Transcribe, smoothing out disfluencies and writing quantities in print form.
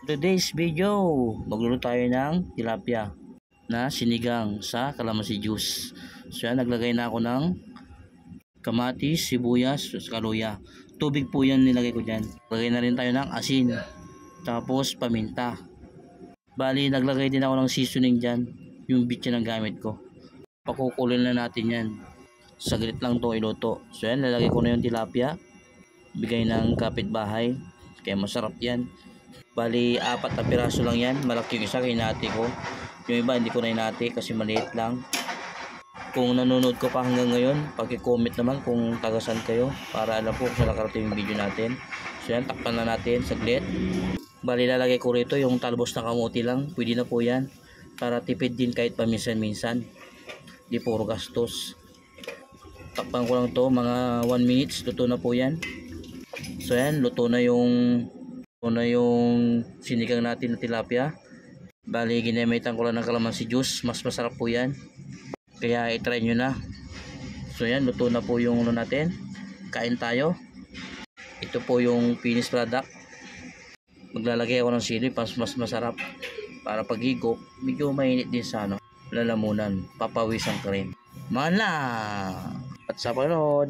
Today's video, magluluto tayo ng tilapia na sinigang sa kalamansi juice. So yan, naglagay na ako ng kamatis, sibuyas, kaluya. Tubig po yan nilagay ko dyan. Lagay na rin tayo ng asin, tapos paminta. Bali, naglagay din ako ng seasoning dyan, yung bitchin ang gamit ko. Pakukulin na natin yan. Saglit lang to iluto. So yan, lalagay ko na yung tilapia. Bigay ng kapitbahay, kaya masarap yan. Bali, 4 na piraso lang yan. Malaki yung isa, hinati ko. Yung iba hindi ko na hinati kasi maliit lang. Kung nanonood ko pa hanggang ngayon, paki-comment naman kung tagasan kayo para alam po kung saan nakarating yung video natin. So yan, takpan na natin saglit. Bali, lalagay ko rito yung talbos na kamuti lang. Pwede na po yan para tipid din kahit paminsan-minsan. Di puro gastos. Takpan ko lang to mga 1 minutes. Luto na po yan. So yan, luto na yung sinigang natin na tilapia. Bali, ginamitan ko lang ng kalamansi juice. Mas masarap po yan, kaya i-try nyo na. So yan, luto na po yung natin. Kain tayo. Ito po yung finished product. Maglalagay ako ng sili mas masarap. Para pag higop, medyo mainit din sa lalamunan. Papawisan ka rin. Mana! At sa panood.